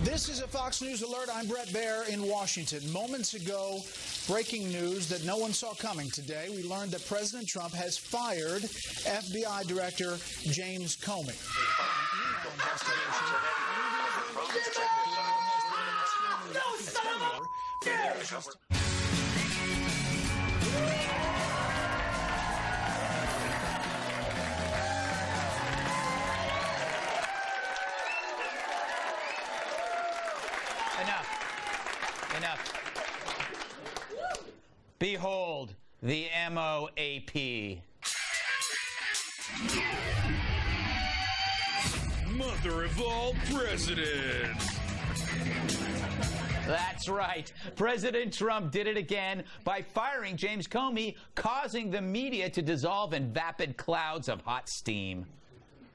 This is a Fox News alert. I'm Brett Baer in Washington. Moments ago, breaking news that no one saw coming today. We learned that President Trump has fired FBI Director James Comey. Enough. Behold the MOAP. Mother of all presidents. That's right. President Trump did it again by firing James Comey, causing the media to dissolve in vapid clouds of hot steam.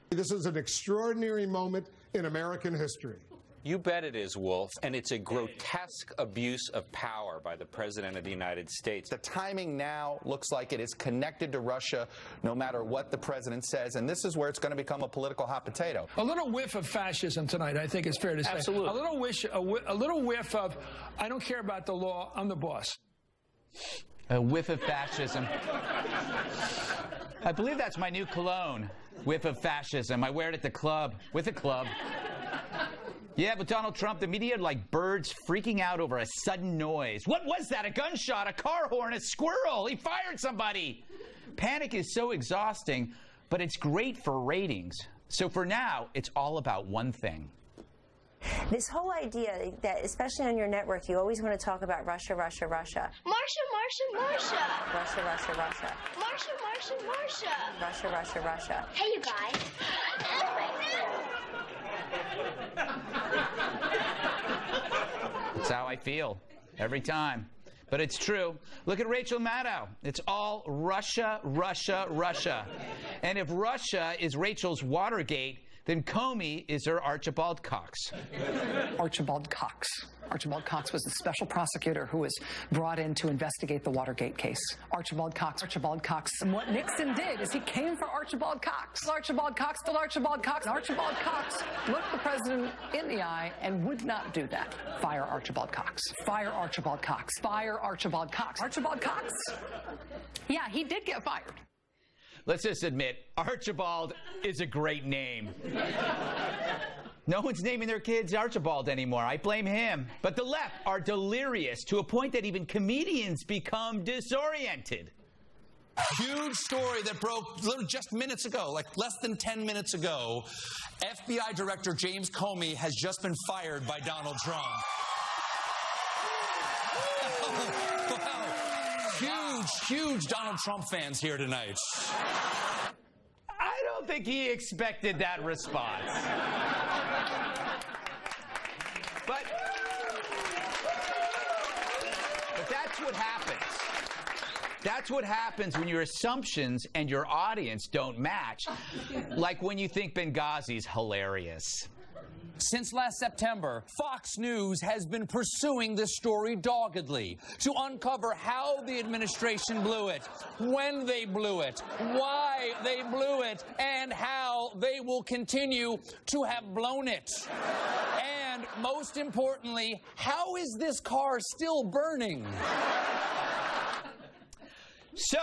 This is an extraordinary moment in American history. You bet it is, Wolf, and it's a grotesque abuse of power by the President of the United States. The timing now looks like it is connected to Russia, no matter what the President says, and this is where it's going to become a political hot potato. A little whiff of fascism tonight, I think it's fair to say. Absolutely. A little whiff of, I don't care about the law, I'm the boss. A whiff of fascism. I believe that's my new cologne. Whiff of fascism. I wear it at the club, with a club. Yeah, but Donald Trump, the media are like birds freaking out over a sudden noise. What was that? A gunshot, a car horn, a squirrel. He fired somebody. Panic is so exhausting, but it's great for ratings. So for now, it's all about one thing. This whole idea that, especially on your network, you always want to talk about Russia, Russia, Russia. Marcia, Marcia, Marcia. Russia, Russia, Russia. Marcia, Marcia, Marcia. Russia, Russia, Russia. Hey, you guys. That's how I feel every time. But it's true. Look at Rachel Maddow. It's all Russia, Russia, Russia. And if Russia is Rachel's Watergate, then Comey is her Archibald Cox. Archibald Cox. Archibald Cox was the special prosecutor who was brought in to investigate the Watergate case. Archibald Cox. Archibald Cox. And what Nixon did is he came for Archibald Cox. Archibald Cox till Archibald Cox. Archibald Cox looked the president in the eye and would not do that. Fire Archibald Cox. Fire Archibald Cox. Fire Archibald Cox. Archibald Cox? Yeah, he did get fired. Let's just admit, Archibald is a great name. No one's naming their kids Archibald anymore. I blame him. But the left are delirious to a point that even comedians become disoriented. Huge story that broke just minutes ago, like less than 10 minutes ago. FBI Director James Comey has just been fired by Donald Trump. Wow. Huge Donald Trump fans here tonight. I don't think he expected that response. But that's what happens. That's what happens when your assumptions and your audience don't match. Like when you think Benghazi's hilarious. Since last September, Fox News has been pursuing this story doggedly to uncover how the administration blew it, when they blew it, why they blew it, and how they will continue to have blown it. And most importantly, how is this car still burning? So,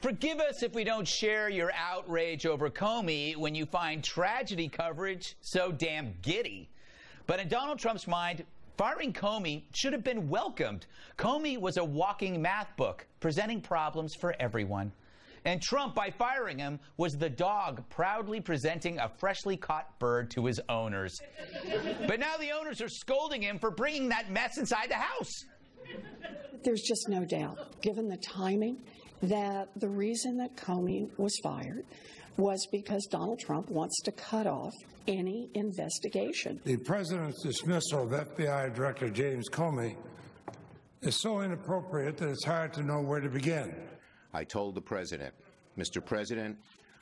forgive us if we don't share your outrage over Comey when you find tragedy coverage so damn giddy. But in Donald Trump's mind, firing Comey should have been welcomed. Comey was a walking math book, presenting problems for everyone. And Trump, by firing him, was the dog proudly presenting a freshly caught bird to his owners. But now the owners are scolding him for bringing that mess inside the house. There's just no doubt, given the timing, that the reason that Comey was fired was because Donald Trump wants to cut off any investigation. The president's dismissal of FBI Director James Comey is so inappropriate that it's hard to know where to begin. I told the president, Mr. President,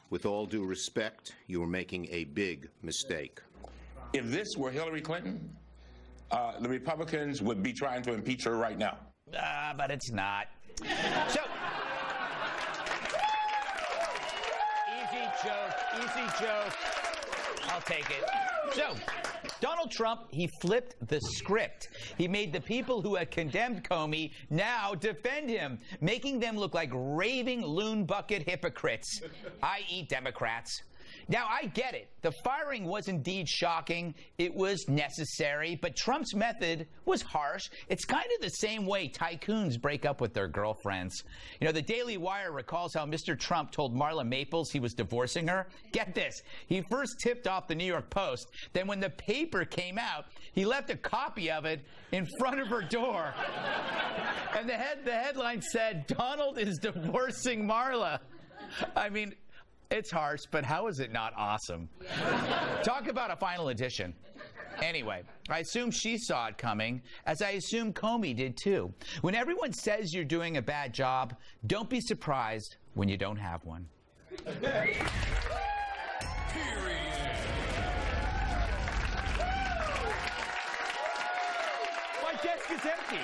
with all due respect, you are making a big mistake. If this were Hillary Clinton, the Republicans would be trying to impeach her right now. But it's not. So, easy joke. I'll take it. So, Donald Donald Trump, he flipped the script. He made the people who had condemned Comey now defend him, making them look like raving loon bucket hypocrites, i.e. Democrats. Now, I get it. The firing was indeed shocking. It was necessary, but Trump's method was harsh. It's kind of the same way tycoons break up with their girlfriends. You know, the Daily Wire recalls how Mr. Trump told Marla Maples he was divorcing her. Get this. He first tipped off the New York Post. Then when the paper came out, he left a copy of it in front of her door. And the headline said, "Donald is divorcing Marla." I mean, it's harsh, but how is it not awesome? Talk about a final edition. Anyway, I assume she saw it coming, as I assume Comey did too. When everyone says you're doing a bad job, don't be surprised when you don't have one. My desk is empty.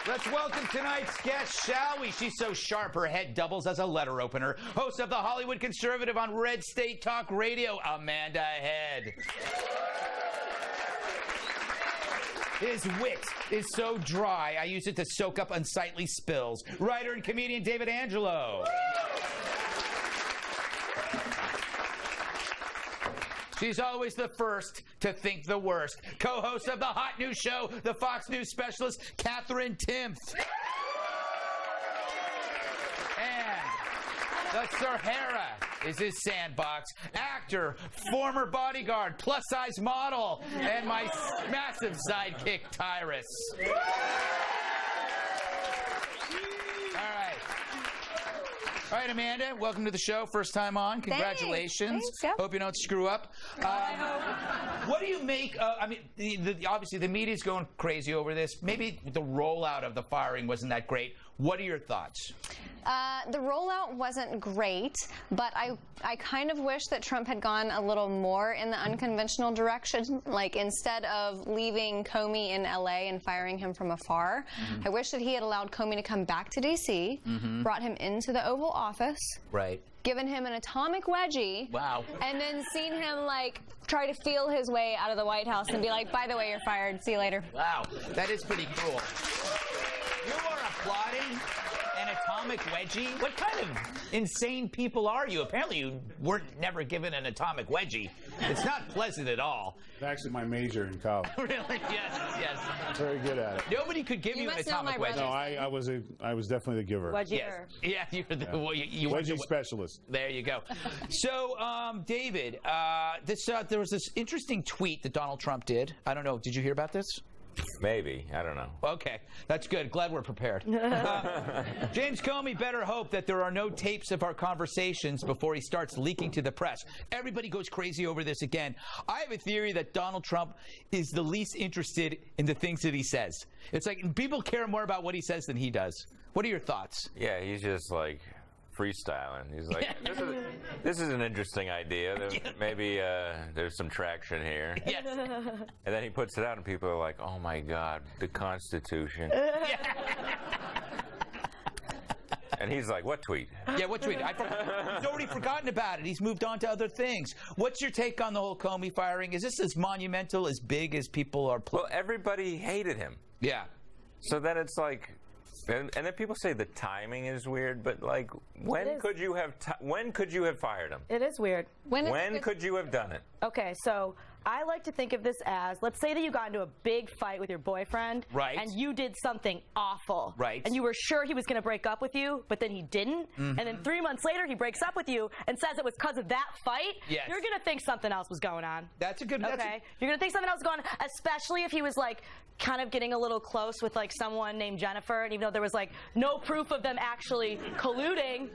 Let's welcome tonight's guest, shall we? She's so sharp, her head doubles as a letter opener. Host of The Hollywood Conservative on Red State Talk Radio, Amanda Head. His wit is so dry, I use it to soak up unsightly spills. Writer and comedian David Angelo. She's always the first to think the worst. Co-host of the hot news show, the Fox News specialist, Catherine Timpf. And the Sahara is his sandbox. Actor, former bodyguard, plus-size model, and my massive sidekick, Tyrus. All right, Amanda, welcome to the show. First time on. Congratulations. Thanks. Hope you don't screw up. What do you make I mean, obviously the media's going crazy over this. Maybe the rollout of the firing wasn't that great. What are your thoughts? The rollout wasn't great, but I kind of wish that Trump had gone a little more in the unconventional direction. Like, instead of leaving Comey in L.A. and firing him from afar, I wish that he had allowed Comey to come back to D.C., brought him into the Oval Office, given him an atomic wedgie, and then seen him, like, try to feel his way out of the White House and be like, by the way, you're fired. See you later. Wow, that is pretty cool. You are applauding an atomic wedgie? What kind of insane people are you? Apparently you weren't never given an atomic wedgie. It's not pleasant at all. It's actually my major in college. Really? Yes, yes. Very good at it. Nobody could give you an atomic wedgie. No, I was definitely the giver. Yes. Yeah, you were the wedgie specialist. There you go. So, David, there was this interesting tweet that Donald Trump did. I don't know. Did you hear about this? Maybe. I don't know. Okay. That's good. Glad we're prepared. James Comey better hope that there are no tapes of our conversations before he starts leaking to the press. Everybody goes crazy over this again. I have a theory that Donald Trump is the least interested in the things that he says. It's like people care more about what he says than he does. What are your thoughts? Yeah, he's just like freestyling. He's like, this is an interesting idea. Maybe there's some traction here. Yes. And then he puts it out and people are like, oh my God, the Constitution. And he's like, what tweet? Yeah, what tweet? He's already forgotten about it. He's moved on to other things. What's your take on the whole Comey firing? Is this as monumental, as big as people are Well, everybody hated him. Yeah. So then it's like, and then people say the timing is weird, but like, when could you have fired him? It is weird. When could you have done it? Okay, so I like to think of this as, let's say that you got into a big fight with your boyfriend, and you did something awful, and you were sure he was going to break up with you, but then he didn't, and then 3 months later he breaks up with you and says it was because of that fight. You're going to think something else was going on. That's a good. Okay, you're going to think something else was going on, especially if he was like kind of getting a little close with like someone named Jennifer, and even though there was like no proof of them actually colluding,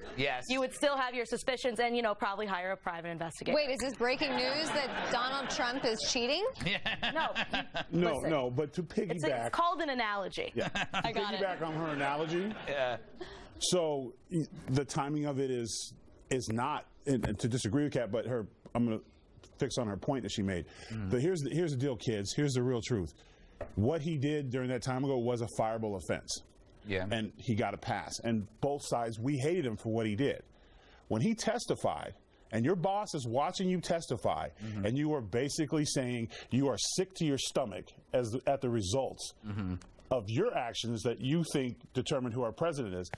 you would still have your suspicions and, you know, probably hire a private investigator. Wait, is this breaking news that Donald Trump is cheating? No, but to piggyback. It's called an analogy. Yeah. I got piggyback on her analogy. Yeah. So the timing of it is not, and to disagree with Kat, but I'm going to fix on her point that she made. But here's the deal, kids. Here's the real truth. What he did during that time ago was a fireable offense. Yeah. And he got a pass. And both sides, we hated him for what he did. When he testified and your boss is watching you testify, and you are basically saying you are sick to your stomach at the results of your actions that you think determine who our president is,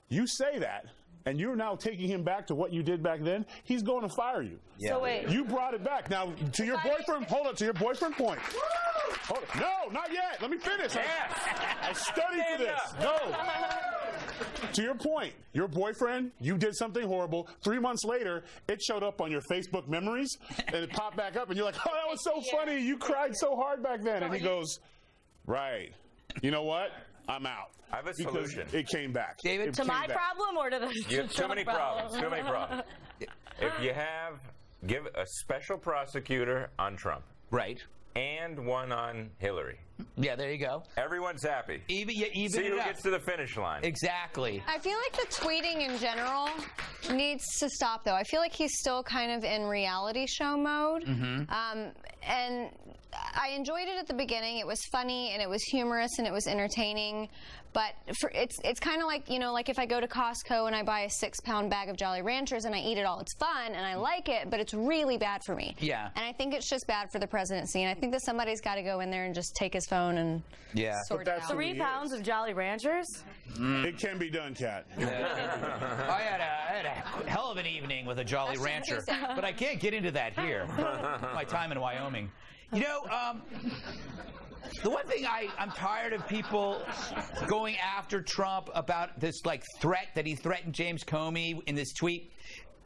you say that, and you're now taking him back to what you did back then, he's going to fire you. Yeah. So wait. You brought it back. Now, to your boyfriend, hold on, to your boyfriend point. Hold on. No, not yet. Let me finish. I studied for this. No. To your point, your boyfriend, you did something horrible. 3 months later, it showed up on your Facebook memories, and it popped back up, and you're like, oh, that was so funny. You cried so hard back then. And he goes, right. You know what? I'm out. I have a solution. It came back. David, to my problem or to the You have too many problems. Too many problems. If you give a special prosecutor on Trump. Right. And one on Hillary. Yeah, there you go. Everyone's happy. Even See who gets to the finish line. Exactly. I feel like the tweeting in general needs to stop, though. I feel like he's still kind of in reality show mode. And I enjoyed it at the beginning. It was funny, and it was humorous, and it was entertaining. But it's kind of like, you know, like if I go to Costco and I buy a 6-pound bag of Jolly Ranchers and I eat it all, it's fun, and I like it, but it's really bad for me. Yeah. And I think it's just bad for the presidency, and I think that somebody's got to go in there and just take his phone and sort it out. 3 pounds of Jolly Ranchers? It can be done, Kat. I had a hell of an evening with a Jolly Rancher, but I can't get into that here. My time in Wyoming. You know, the one thing I'm tired of people going after Trump about this, like, threat that he threatened James Comey in this tweet.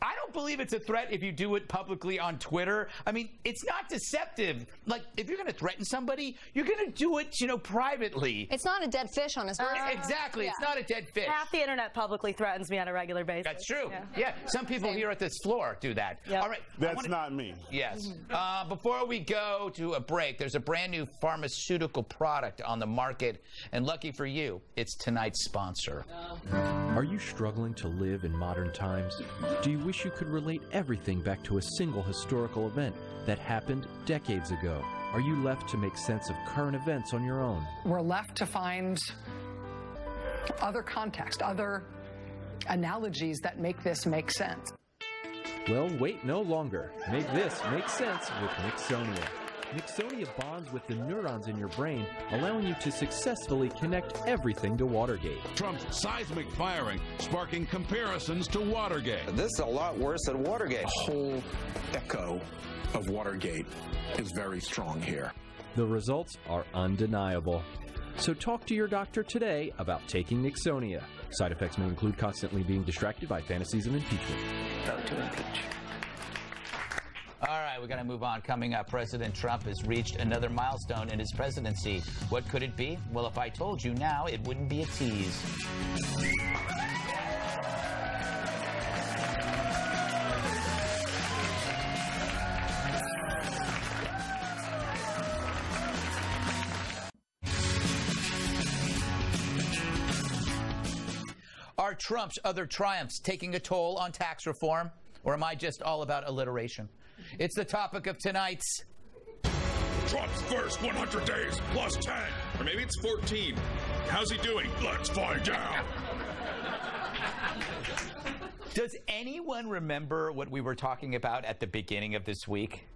I don't believe it's a threat if you do it publicly on Twitter. I mean, it's not deceptive. Like, if you're going to threaten somebody, you're going to do it, you know, privately. It's not a dead fish on his birthday. Exactly. It's not a dead fish. Half the internet publicly threatens me on a regular basis. That's true. Yeah. Some people here at this floor do that. All right. That's not me. Yes. Before we go to a break, there's a brand new pharmaceutical product on the market, and lucky for you, it's tonight's sponsor. Are you struggling to live in modern times? Do you wish you could relate everything back to a single historical event that happened decades ago? Are you left to make sense of current events on your own? We're left to find other context, other analogies that make this make sense. Well, wait no longer. Make this make sense with Nixonia. Nixonia bonds with the neurons in your brain, allowing you to successfully connect everything to Watergate. Trump's seismic firing sparking comparisons to Watergate. This is a lot worse than Watergate. The whole echo of Watergate is very strong here. The results are undeniable. So talk to your doctor today about taking Nixonia. Side effects may include constantly being distracted by fantasies of impeachment. Vote to impeach. All right, we're going to move on. Coming up, President Trump has reached another milestone in his presidency. What could it be? Well, if I told you now, it wouldn't be a tease. Are Trump's other triumphs taking a toll on tax reform? Or am I just all about alliteration? It's the topic of tonight's Trump's first 100 days plus 10. Or maybe it's 14. How's he doing? Let's find out. Does anyone remember what we were talking about at the beginning of this week?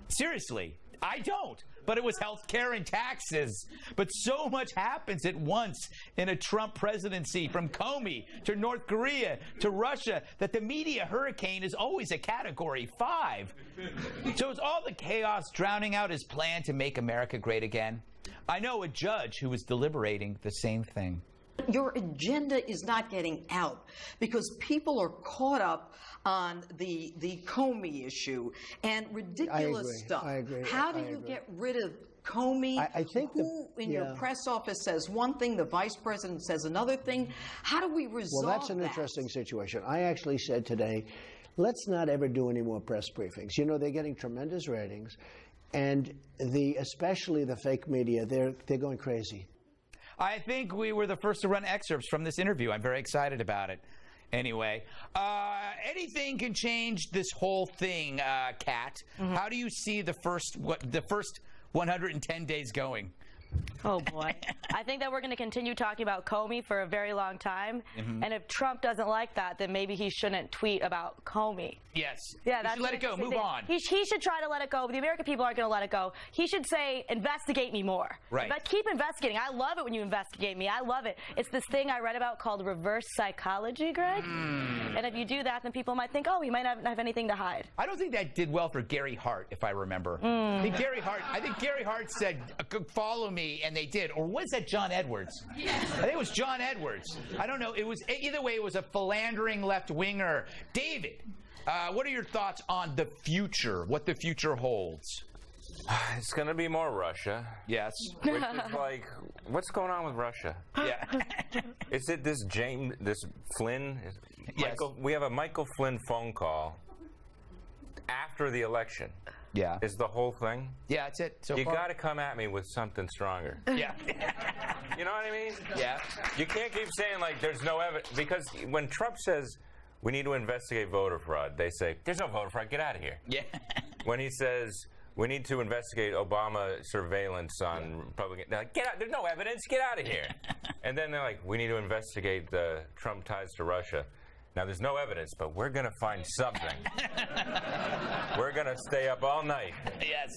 Seriously, I don't. But it was health care and taxes. But so much happens at once in a Trump presidency, from Comey to North Korea to Russia, that the media hurricane is always a Category 5. So is all the chaos drowning out his plan to make America great again? I know a judge who was deliberating the same thing. Your agenda is not getting out because people are caught up on the Comey issue and ridiculous stuff. I agree. How do you get rid of Comey? I think who in your press office says one thing, the vice president says another thing. How do we resolve that? Well, that's an interesting situation. I actually said today, let's not ever do any more press briefings. You know, they're getting tremendous ratings, and especially the fake media, they're going crazy. I think we were the first to run excerpts from this interview. I'm very excited about it. Anyway, anything can change this whole thing, Kat. How do you see the first 110 days going? Oh, boy. I think that we're going to continue talking about Comey for a very long time. And if Trump doesn't like that, then maybe he shouldn't tweet about Comey. Yes. Yeah, that's let it go. Move on. He should try to let it go, but the American people aren't going to let it go. He should say, investigate me more. Right. But keep investigating. I love it when you investigate me. I love it. It's this thing I read about called reverse psychology, Greg. And if you do that, then people might think, oh, he might not have anything to hide. I don't think that did well for Gary Hart, if I remember. I think Gary Hart said, follow me, and they did. Or was that John Edwards? I think it was John Edwards. I don't know. It was either way. It was a philandering left-winger. David, what are your thoughts on the future? What the future holds? It's going to be more Russia. Yes. Which is like, what's going on with Russia? Yeah. Is it this Flynn? Yes. We have a Michael Flynn phone call after the election. Yeah. Is the whole thing? Yeah, that's it. So you far. got to come at me with something stronger. Yeah. You know what I mean? Yeah. You can't keep saying, like, there's no evidence. Because when Trump says we need to investigate voter fraud, they say, there's no voter fraud, get out of here. Yeah. When he says we need to investigate Obama surveillance on Republican, they're like, get out, there's no evidence, get out of here. And then they're like, we need to investigate the Trump ties to Russia. Now, there's no evidence, but we're going to find something. We're going to stay up all night. Yes.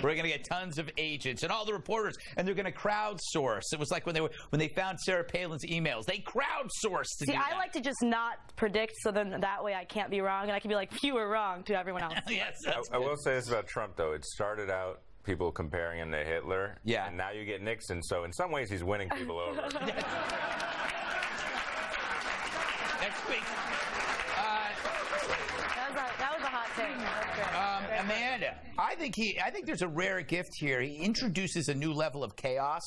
We're going to get tons of agents and all the reporters, and they're going to crowdsource. It was like when they found Sarah Palin's emails. They crowdsourced to do that. I like to just not predict, so then that way I can't be wrong, and I can be like, you were wrong to everyone else. Yes. I will say this about Trump, though. It started out people comparing him to Hitler. Yeah. And now you get Nixon, so in some ways he's winning people over. Next week. That was a hot take. Amanda, I think there's a rare gift here. He introduces a new level of chaos.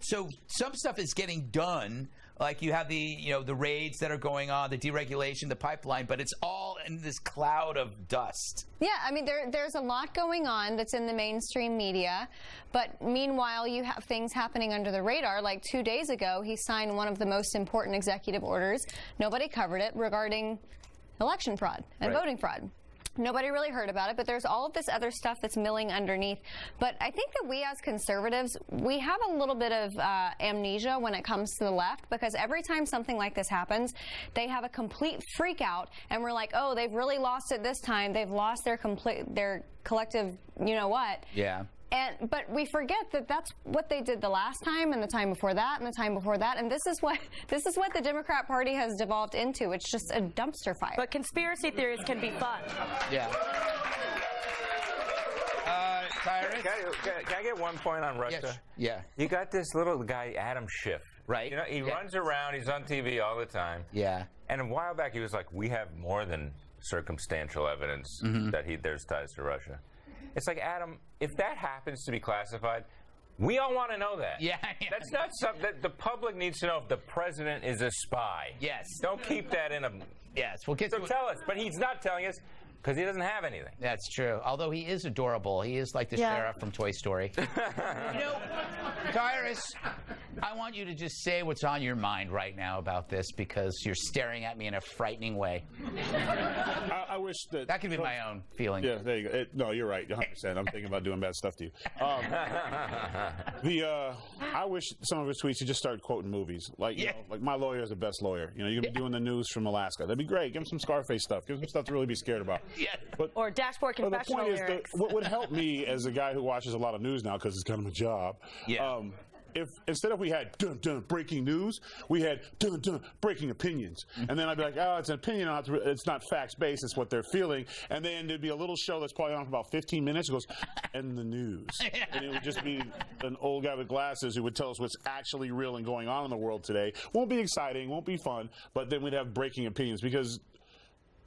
So some stuff is getting done. Like you have the raids that are going on, the deregulation, the pipeline, but it's all in this cloud of dust. Yeah, I mean, there's a lot going on that's in the mainstream media, but meanwhile, you have things happening under the radar. Like 2 days ago, he signed one of the most important executive orders. Nobody covered it regarding election fraud and voting fraud. Nobody really heard about it, but there's all of this other stuff that's milling underneath. But I think that we as conservatives, we have a little bit of amnesia when it comes to the left, because every time something like this happens, they have a complete freak out, and we're like, oh, they've really lost it this time. They've lost their collective, you know what. Yeah. But we forget that that's what they did the last time, and the time before that, and the time before that, and this is what the Democrat Party has devolved into. It's just a dumpster fire. But conspiracy theories can be fun. Yeah. Tyrus? Can I get one point on Russia? Yes. Yeah. You got this little guy, Adam Schiff. Right. You know, he runs around. He's on TV all the time. Yeah. And a while back, he was like, we have more than circumstantial evidence that there's ties to Russia. It's like, Adam, if that happens to be classified, we all want to know that. Yeah. That's not something that the public needs to know if the president is a spy. Yes. Don't keep that in a... Yes, we'll get to tell us. But he's not telling us because he doesn't have anything. That's true. Although he is adorable. He is like the sheriff from Toy Story. You know, Tyrus, I want you to just say what's on your mind right now about this, because you're staring at me in a frightening way. I wish that... That could be my own feeling. Yeah, there you go. No, you're right, 100%. I'm thinking about doing bad stuff to you. I wish some of his tweets would just start quoting movies. Like, you know, like My Lawyer is the Best Lawyer. You know, you're going to be doing the news from Alaska. That'd be great. Give him some Scarface stuff. Give him some stuff to really be scared about. Yeah. Or Dashboard Confessional lyrics. What would help me as a guy who watches a lot of news now, because it's kind of a job, if instead of we had dun dun breaking news, we had dun dun breaking opinions, and then I'd be like, oh, it's an opinion, it's not facts based, it's what they're feeling, and then there'd be a little show that's probably on for about 15 minutes. It goes, and the news, and it would just be an old guy with glasses who would tell us what's actually real and going on in the world today. Won't be exciting, won't be fun, but then we'd have breaking opinions, because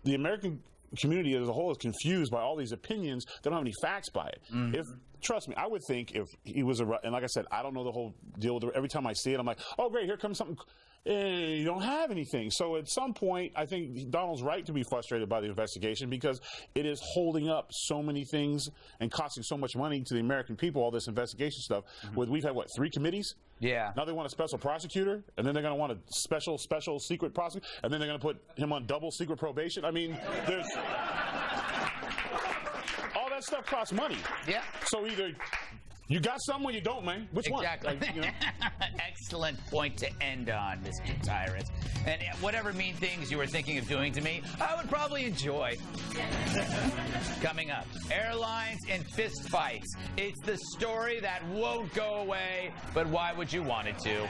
the American community as a whole is confused by all these opinions. They don't have any facts by it. Trust me, I would think if he was and like I said, I don't know the whole deal with it. Every time I see it, I'm like, oh great, here comes something. You don't have anything. So at some point, I think Donald's right to be frustrated by the investigation, because it is holding up so many things and costing so much money to the American people, all this investigation stuff. We've had, what, 3 committees? Yeah. Now they want a special prosecutor, and then they're going to want a special secret prosecutor, and then they're going to put him on double secret probation. I mean, there's... all that stuff costs money. Yeah. So either You got some or you don't, man. Which exactly. one? Like, you know? Excellent point to end on, Mr. Tyrus. And whatever mean things you were thinking of doing to me, I would probably enjoy. Coming up, airlines and fist fights. It's the story that won't go away, but why would you want it to?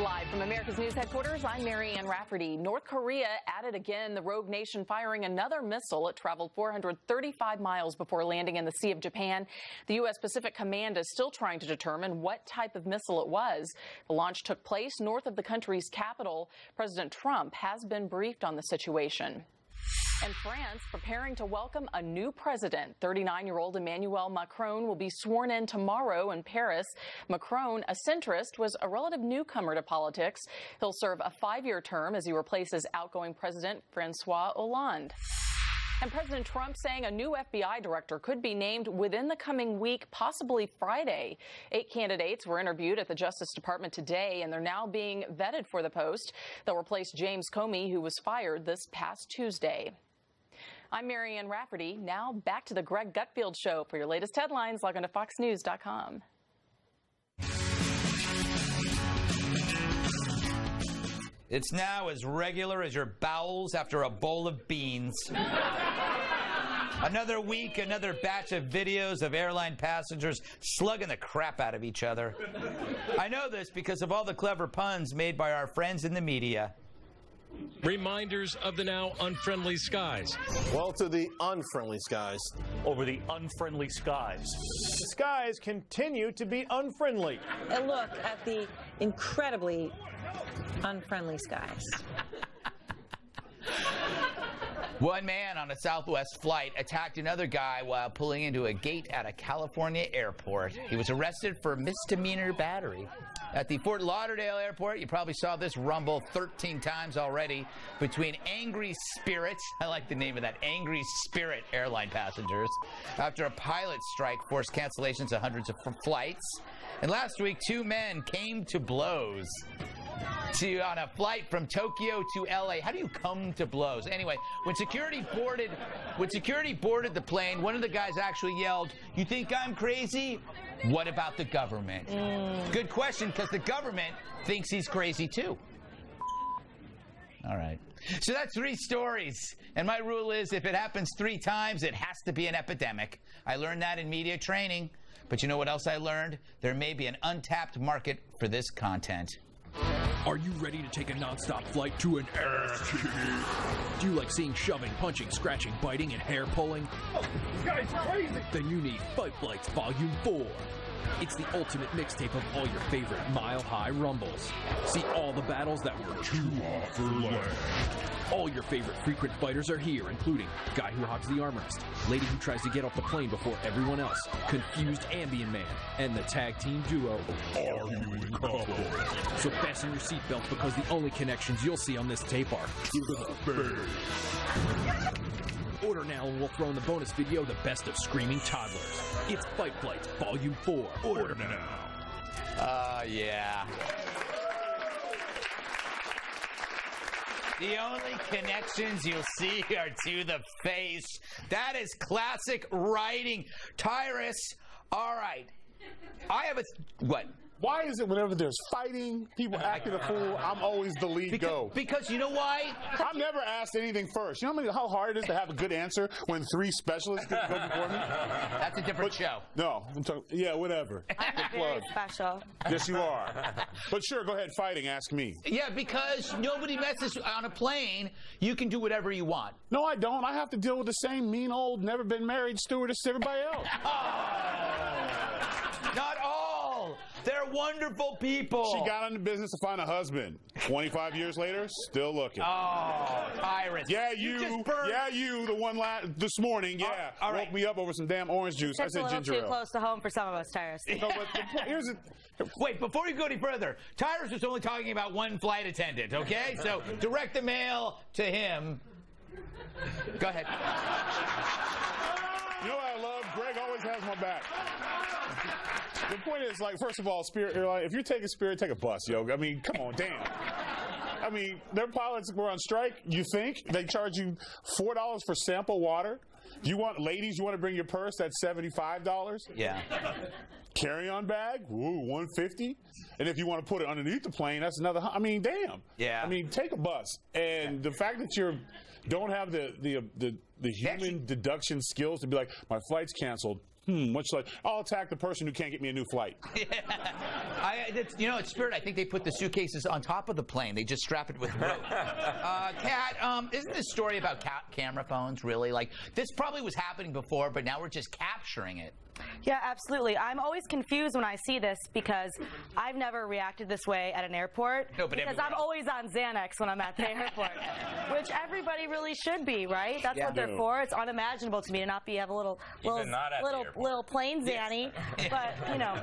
Live from America's News headquarters, I'm Marianne Rafferty. North Korea at it again, the rogue nation firing another missile. It traveled 435 miles before landing in the Sea of Japan. The U.S. Pacific Command is still trying to determine what type of missile it was. The launch took place north of the country's capital. President Trump has been briefed on the situation. And France preparing to welcome a new president. 39-year-old Emmanuel Macron will be sworn in tomorrow in Paris. Macron, a centrist, was a relative newcomer to politics. He'll serve a 5-year term as he replaces outgoing President Francois Hollande. And President Trump saying a new FBI director could be named within the coming week, possibly Friday. 8 candidates were interviewed at the Justice Department today, and they're now being vetted for the post. They'll replace James Comey, who was fired this past Tuesday. I'm Marianne Rafferty. Now back to the Greg Gutfeld Show. For your latest headlines, log on to foxnews.com. It's now as regular as your bowels after a bowl of beans. Another week, another batch of videos of airline passengers slugging the crap out of each other. I know this because of all the clever puns made by our friends in the media. Reminders of the now unfriendly skies. Well, to the unfriendly skies. Over the unfriendly skies. The skies continue to be unfriendly. A look at the incredibly unfriendly skies. One man on a Southwest flight attacked another guy while pulling into a gate at a California airport. He was arrested for misdemeanor battery. At the Fort Lauderdale airport, you probably saw this rumble 13 times already between Angry Spirit, I like the name of that, Angry Spirit airline passengers, after a pilot strike forced cancellations of hundreds of flights. And last week, 2 men came to blows on a flight from Tokyo to LA. How do you come to blows? Anyway, when security boarded the plane, one of the guys actually yelled, "You think I'm crazy? What about the government?" Good question, because the government thinks he's crazy too. All right. So that's 3 stories. And my rule is if it happens 3 times, it has to be an epidemic. I learned that in media training. But you know what else I learned? There may be an untapped market for this content. Are you ready to take a nonstop flight to an airport? Do you like seeing shoving, punching, scratching, biting, and hair pulling? Oh, this guy's crazy! Then you need Fight Flights Volume 4. It's the ultimate mixtape of all your favorite mile-high rumbles. See all the battles that were too hot for land. All your favorite frequent fighters are here, including Guy Who Hogs the Armrest, Lady Who Tries to Get off the Plane Before Everyone Else, Confused Ambien Man, and the tag team duo, Arguing Couple. So fasten your seatbelts because the only connections you'll see on this tape are to the face. Order now and we'll throw in the bonus video, The Best of Screaming Toddlers. It's Fight Flights Volume 4. Order now. Yeah. The only connections you'll see are to the face. That is classic writing. Tyrus, all right. I have a... What? Why is it whenever there's fighting, people acting a fool, I'm always the lead go? Because you know why? I've never asked anything first. You know how hard it is to have a good answer when 3 specialists go before me? That's a different show. No. I'm talking, yeah, whatever. I'm very special. Yes, you are. But sure, go ahead, fighting, ask me. Yeah, because nobody messes on a plane. You can do whatever you want. No, I don't. I have to deal with the same mean old, never been married stewardess as everybody else. Not all. They're wonderful people. She got into business to find a husband. 25 years later, still looking. Oh, Tyrus. Yeah, you, the one this morning, yeah. All right. Woke me up over some damn orange juice. I said ginger ale. It's a little too close to home for some of us, Tyrus. No, but here's it. Wait, before you go any further, Tyrus was only talking about one flight attendant, okay? So direct the mail to him. Go ahead. You know what I love? Greg always has my back. The point is, like, first of all, Spirit Airline, if you're taking Spirit, take a bus, yo. I mean, come on, damn. I mean, their pilots were on strike. You think they charge you $4 for sample water? You want, ladies, you want to bring your purse? That's $75. Yeah. Carry-on bag, ooh, $150. And if you want to put it underneath the plane, that's another. I mean, damn. Yeah. I mean, take a bus. And the fact that you don't have the human deduction skills to be like, my flight's canceled. Much like, I'll attack the person who can't get me a new flight. At Spirit, I think they put the suitcases on top of the plane. They just strap it with rope. Kat, isn't this story about camera phones really? Like, this probably was happening before, but now we're just capturing it. Yeah, absolutely. I'm always confused when I see this because I've never reacted this way at an airport. No, but because I'm always on Xanax when I'm at the airport, which everybody really should be, right? That's what they're for. It's unimaginable to me to not have a little plain Xanny. But you know,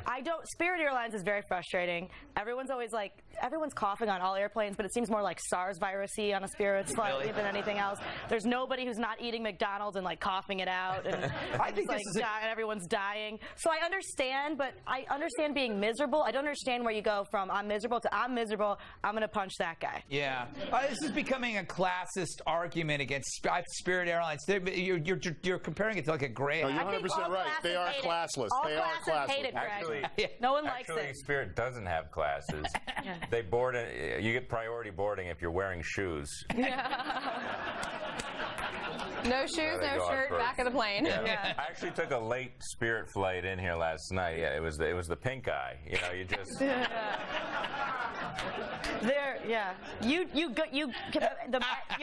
I don't. Spirit Airlines is very frustrating. Everyone's always like, everyone's coughing on all airplanes, but it seems more like SARS virus-y on a Spirit flight than anything else. There's nobody who's not eating McDonald's and like coughing it out. And I think this is everyone's dying. So I understand, but I understand being miserable. I don't understand where you go from I'm miserable to I'm miserable, I'm going to punch that guy. Yeah. This is becoming a classist argument against Spirit Airlines. You're comparing it to like a Greyhound. No, you're 100% right. They are classless. They are classless. Hate it, Greg. No one likes it. Spirit doesn't have classes. They board. You get priority boarding if you're wearing shoes. No shoes, no shirt, back of the plane. Yeah. I actually took a late Spirit flight in here last night. Yeah, it was the pink eye. You know, you just. You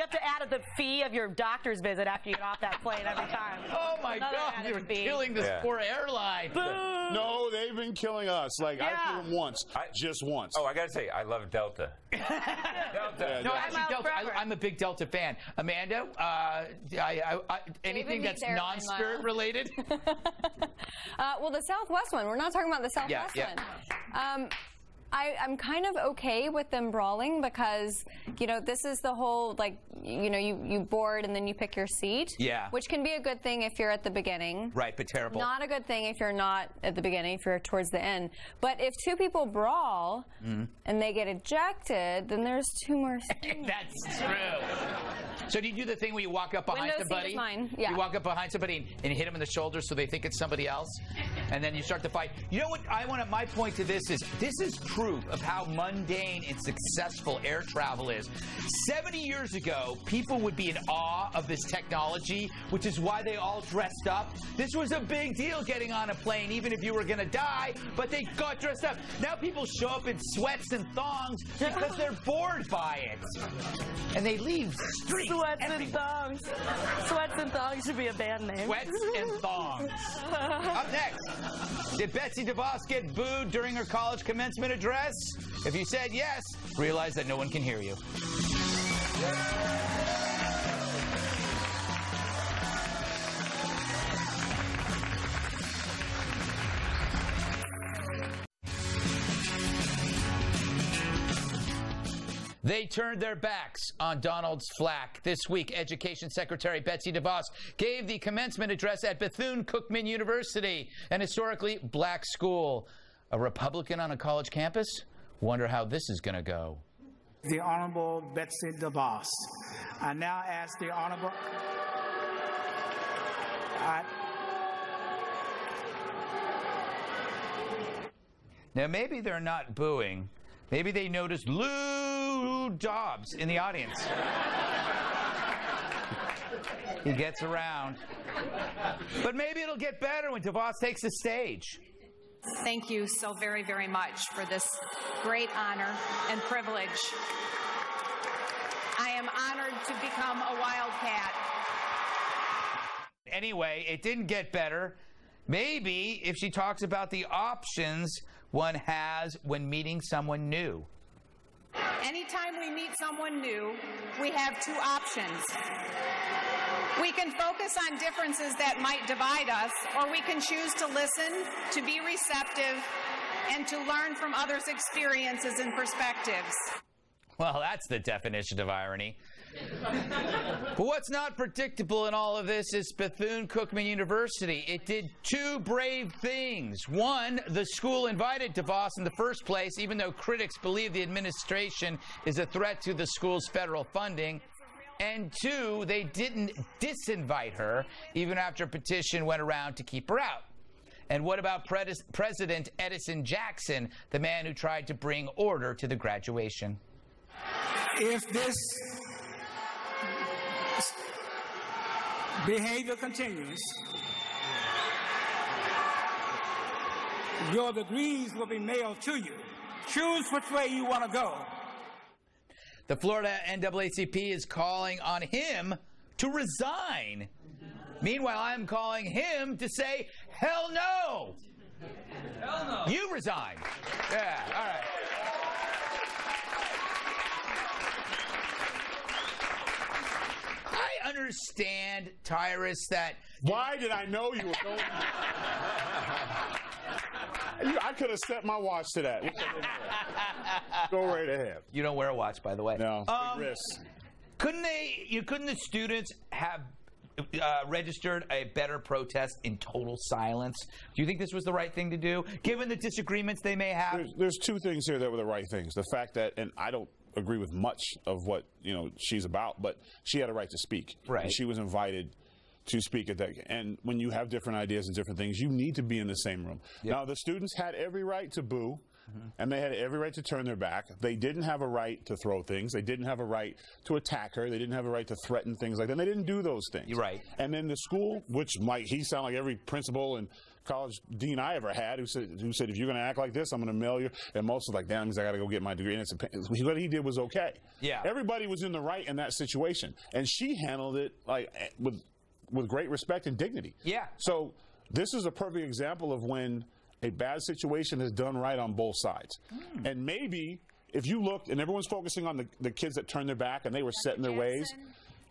have to add the fee of your doctor's visit after you get off that plane every time. Oh my God, you're killing this poor airline. No, they've been killing us. Like I flew them once, just once. Oh, I gotta say, I love Delta. Delta. No, actually, Delta. I'm a big Delta fan. Amanda, anything that's non-Spirit related? Well, the Southwest one. We're not talking about the Southwest one. I'm kind of okay with them brawling because, you know, this is the whole, like, you know, you board and then you pick your seat. Yeah. Which can be a good thing if you're at the beginning. Right, but terrible. Not a good thing if you're not at the beginning, if you're towards the end. But if two people brawl and they get ejected, then there's two more seats. That's true. So do you do the thing where you walk up behind somebody? Seat is mine. Yeah. You walk up behind somebody and hit them in the shoulder so they think it's somebody else, and then you start to fight. You know what? My point to this is proof of how mundane and successful air travel is. 70 years ago, people would be in awe of this technology, which is why they all dressed up. This was a big deal getting on a plane, even if you were going to die, but they got dressed up. Now people show up in sweats and thongs because they're bored by it. And they leave streaks. Sweats and thongs. Sweats and thongs should be a band name. Sweats and thongs. Up next, did Betsy DeVos get booed during her college commencement address? If you said yes, realize that no one can hear you. They turned their backs on Donald's flack. This week, Education Secretary Betsy DeVos gave the commencement address at Bethune-Cookman University, an historically black school. A Republican on a college campus? Wonder how this is going to go. The Honorable Betsy DeVos. I now ask the Honorable... Now, maybe they're not booing. Maybe they noticed Lou Dobbs in the audience. He gets around. But maybe it'll get better when DeVos takes the stage. Thank you so very, very much for this great honor and privilege. I am honored to become a Wildcat. Anyway, it didn't get better. Maybe if she talks about the options one has when meeting someone new. Anytime we meet someone new, we have two options. We can focus on differences that might divide us, or we can choose to listen, to be receptive, and to learn from others' experiences and perspectives. Well, that's the definition of irony. But what's not predictable in all of this is Bethune-Cookman University. It did two brave things. One, the school invited DeVos in the first place, even though critics believe the administration is a threat to the school's federal funding. And two, they didn't disinvite her, even after a petition went around to keep her out. And what about President Edison Jackson, the man who tried to bring order to the graduation? If this behavior continues, your degrees will be mailed to you. Choose which way you want to go. The Florida NAACP is calling on him to resign. Meanwhile, I'm calling him to say, hell no. Hell no. You resign. Yeah, all right. I understand, Tyrus, that... Why did I know you were going I could have set my watch to that. Go right ahead. You don't wear a watch, by the way. No. Big risk. Couldn't the students have registered a better protest in total silence? Do you think this was the right thing to do, given the disagreements they may have? There's two things here that were the right things. The fact that, and I don't agree with much of what she's about, but she had a right to speak. Right. And she was invited to speak at that. And when you have different ideas and different things, you need to be in the same room. Yep. Now, the students had every right to boo. And they had every right to turn their back. They didn't have a right to throw things. They didn't have a right to attack her. They didn't have a right to threaten things like that. And they didn't do those things. You're right. And then the school, which he sound like every principal and college dean I ever had, who said, if you're going to act like this, I'm going to mail you. And most was like, damn, I got to go get my degree. And what he did was okay. Yeah. Everybody was in the right in that situation. And she handled it with great respect and dignity. Yeah. So this is a perfect example of when a bad situation is done right on both sides. And maybe if you look, and everyone's focusing on the kids that turned their back and they were set in their ways,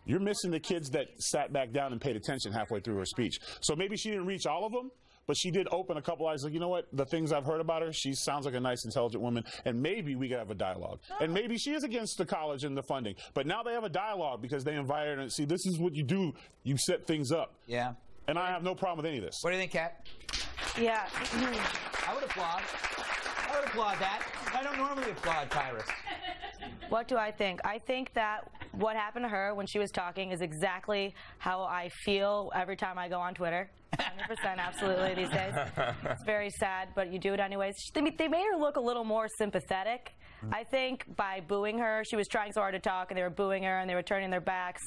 you're missing the kids that sat back down and paid attention halfway through her speech. So maybe she didn't reach all of them, but she did open a couple eyes, like, you know what, the things I've heard about her, she sounds like a nice, intelligent woman, and maybe we could have a dialogue. And maybe she is against the college and the funding, but now they have a dialogue because they invited her and see, this is what you do, you set things up. Yeah. And I have no problem with any of this. What do you think, Kat? Yeah. I would applaud. I would applaud that. I don't normally applaud Tyrus. What do I think? I think that what happened to her when she was talking is exactly how I feel every time I go on Twitter. 100% absolutely these days. It's very sad, but you do it anyways. They made her look a little more sympathetic. I think by booing her, she was trying so hard to talk, and they were booing her, and they were turning their backs.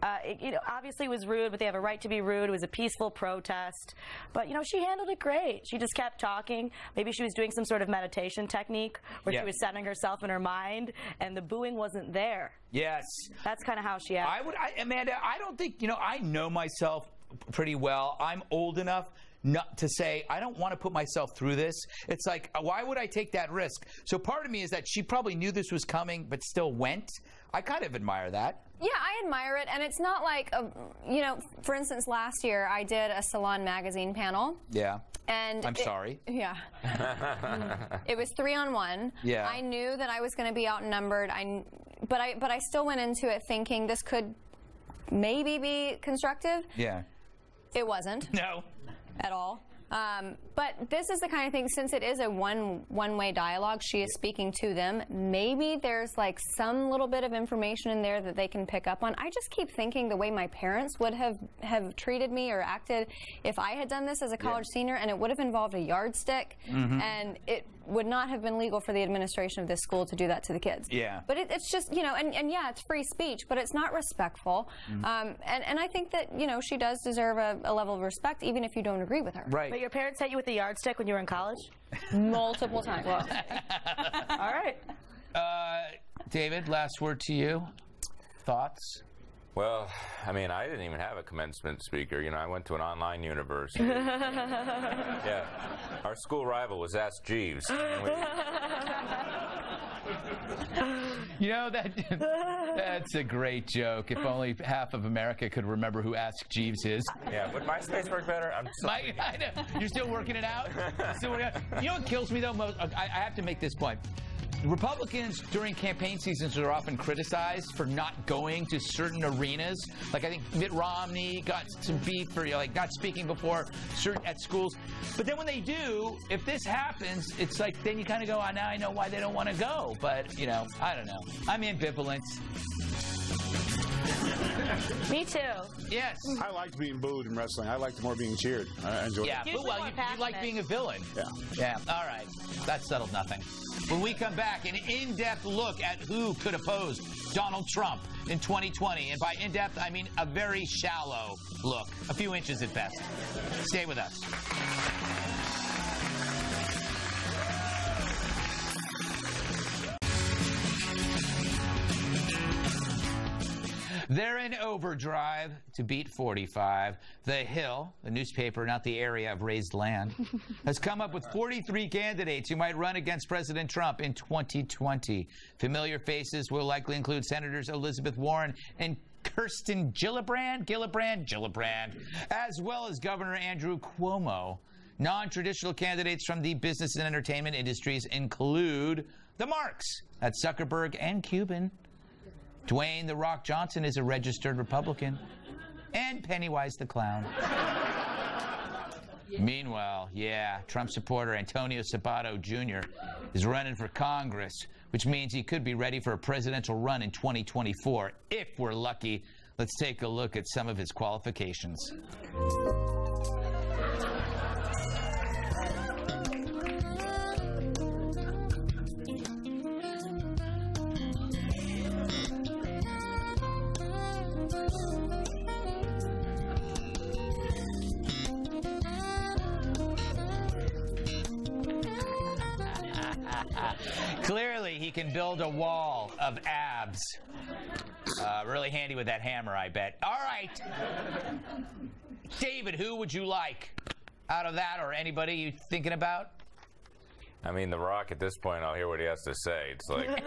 Obviously it was rude, but they have a right to be rude. It was a peaceful protest. But, she handled it great. She just kept talking. Maybe she was doing some sort of meditation technique where she was centering herself in her mind, and the booing wasn't there. Yes. That's kind of how she acted. Amanda, I don't think, I know myself pretty well. I'm old enough not to say, I don't want to put myself through this. It's like, why would I take that risk? So part of me is that she probably knew this was coming, but still went. I kind of admire that. Yeah, I admire it, and it's not like, for instance, last year I did a Salon magazine panel. Yeah. And I'm sorry. Yeah. It was 3-on-1. Yeah. I knew that I was going to be outnumbered. But I still went into it thinking this could maybe be constructive. Yeah. It wasn't. No. At all. But this is the kind of thing, since it is a one-way dialogue, she is speaking to them, maybe there's like some little bit of information in there that they can pick up on. I just keep thinking the way my parents would have treated me or acted if I had done this as a college senior, and it would have involved a yardstick, and it would not have been legal for the administration of this school to do that to the kids. Yeah. But it's just, and yeah, it's free speech, but it's not respectful. And I think that, she does deserve a level of respect, even if you don't agree with her. Right. But your parents hit you with the yardstick when you were in college? Multiple times. Well, all right. David, last word to you. Thoughts? Well, I didn't even have a commencement speaker. I went to an online university. Yeah. Our school rival was Ask Jeeves. That's a great joke. If only half of America could remember who Ask Jeeves is. Yeah, would MySpace work better? I know. You're still working it out? You know what kills me, though? I have to make this point. Republicans during campaign seasons are often criticized for not going to certain arenas. Like I think Mitt Romney got some beef for like not speaking before certain at schools. But then when they do, if this happens, it's like then you kind of go, oh, now I know why they don't want to go. But, you know, I don't know. I'm ambivalent. Me too. Yes. I liked being booed in wrestling. I liked more being cheered. I enjoyed it. Yeah, but, well, you like being a villain. Yeah. Yeah, all right. That settled nothing. When we come back, an in-depth look at who could oppose Donald Trump in 2020. And by in-depth, I mean a very shallow look. A few inches at best. Stay with us. They're in overdrive to beat 45. The Hill, the newspaper, not the area of raised land, has come up with 43 candidates who might run against President Trump in 2020. Familiar faces will likely include Senators Elizabeth Warren and Kirsten Gillibrand, as well as Governor Andrew Cuomo. Non-traditional candidates from the business and entertainment industries include the Marks, that's Zuckerberg and Cuban. Dwayne "The Rock" Johnson is a registered Republican. And Pennywise the Clown. Meanwhile, Trump supporter Antonio Sabato Jr. is running for Congress, which means he could be ready for a presidential run in 2024, if we're lucky. Let's take a look at some of his qualifications. Clearly, he can build a wall of abs. Really handy with that hammer, I bet. All right. David, who would you like out of that or anybody you thinking about? I mean, The Rock, at this point, I'll hear what he has to say. It's like,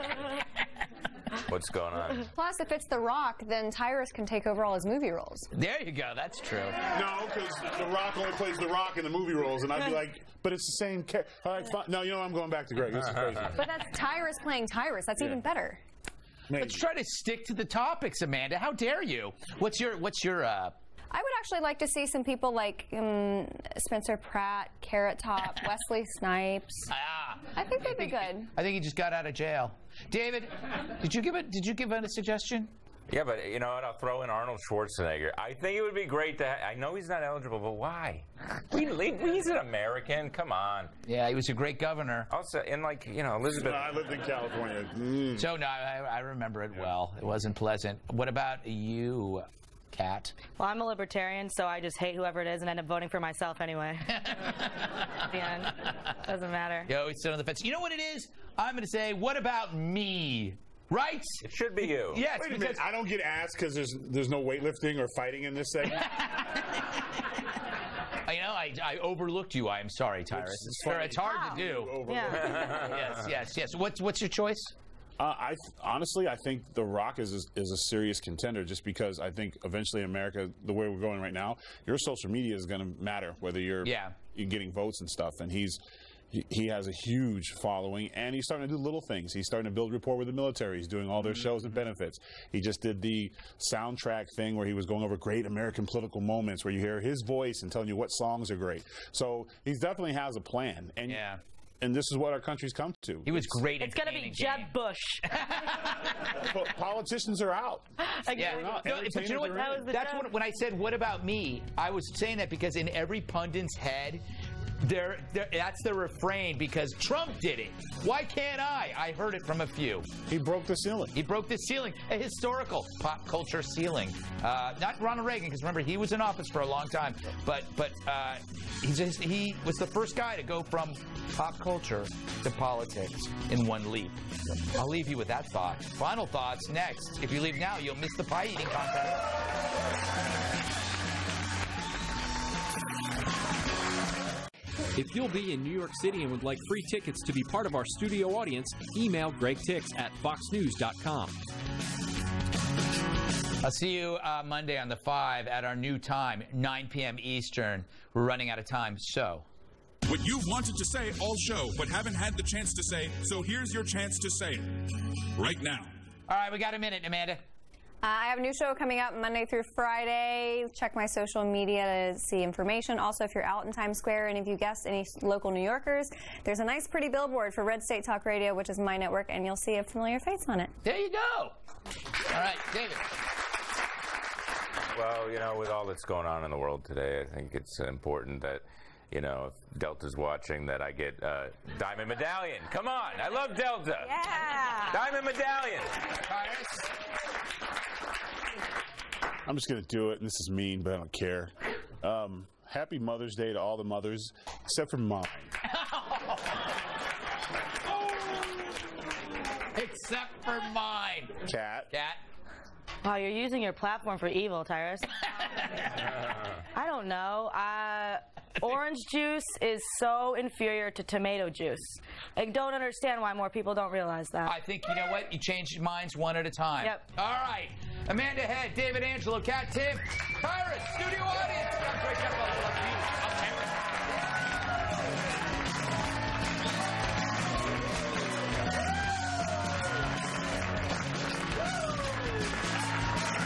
what's going on? Plus, if it's The Rock, then Tyrus can take over all his movie roles. There you go. That's true. No, because The Rock only plays The Rock in the movie roles, and I'd be like, but it's the same character. All right, fine. No, you know what? I'm going back to Greg. This is crazy. But that's Tyrus playing Tyrus. That's even better. Maybe. Let's try to stick to the topics, Amanda. How dare you? What's your I would actually like to see some people like Spencer Pratt, Carrot Top, Wesley Snipes. I think they'd be good. I think he just got out of jail. David, did you give it a suggestion? Yeah, but you know what? I'll throw in Arnold Schwarzenegger. I think it would be great to. I know he's not eligible, but why? He's an American. Come on. Yeah, he was a great governor. Also, and like Elizabeth. No, I lived in California. So no, I remember it well. It wasn't pleasant. What about you, Kat? Well, I'm a libertarian, so I just hate whoever it is and end up voting for myself anyway. At the end, doesn't matter. You always sit on the fence. You know what it is? I'm going to say, what about me? Right? It should be you. Yes. Wait a minute. I don't get asked because there's no weightlifting or fighting in this segment. I overlooked you. I am sorry, Tyrus. It's hard to do. Yes. What's your choice? Honestly, I think The Rock is a serious contender just because I think eventually in America, the way we're going right now, your social media is going to matter, whether you're getting votes and stuff. And he has a huge following, and he's starting to do little things. He's starting to build rapport with the military. He's doing all their shows and benefits. He just did the soundtrack thing where he was going over great American political moments where you hear his voice and telling you what songs are great. So he definitely has a plan. And and this is what our country's come to. He was great. It's going to be Jeb Bush. Politicians are out. But you know what? That's when I said, "What about me?" I was saying that because in every pundit's head, that's the refrain because Trump did it. Why can't I? I heard it from a few. He broke the ceiling. He broke the ceiling. A historical pop culture ceiling. Not Ronald Reagan, because remember, he was in office for a long time. But he was the first guy to go from pop culture to politics in one leap. I'll leave you with that thought. Final thoughts next. If you leave now, you'll miss the pie eating contest. If you'll be in New York City and would like free tickets to be part of our studio audience, email gregtix@foxnews.com. I'll see you Monday on the 5 at our new time, 9 p.m. Eastern. We're running out of time, so What you've wanted to say all show, but haven't had the chance to say, so here's your chance to say it. Right now. All right, we got a minute, Amanda. I have a new show coming up Monday through Friday. Check my social media to see information. Also, if you're out in Times Square and if you guessed any local New Yorkers, there's a nice pretty billboard for Red State Talk Radio, which is my network, and you'll see a familiar face on it. There you go. All right, David. Well, you know, with all that's going on in the world today, I think it's important that, you know, if Delta's watching, that I get Diamond Medallion. Come on, I love Delta. Yeah. Diamond Medallion. I'm just going to do it, and this is mean, but I don't care. Happy Mother's Day to all the mothers, except for mine. Except for mine. Cat. Wow, you're using your platform for evil, Tyrus. I don't know. Orange juice is so inferior to tomato juice. I don't understand why more people don't realize that. I think, you know what? You change minds one at a time. Yep. All right. Amanda Head, David Angelo, Kat Tim, Tyrus, studio audience.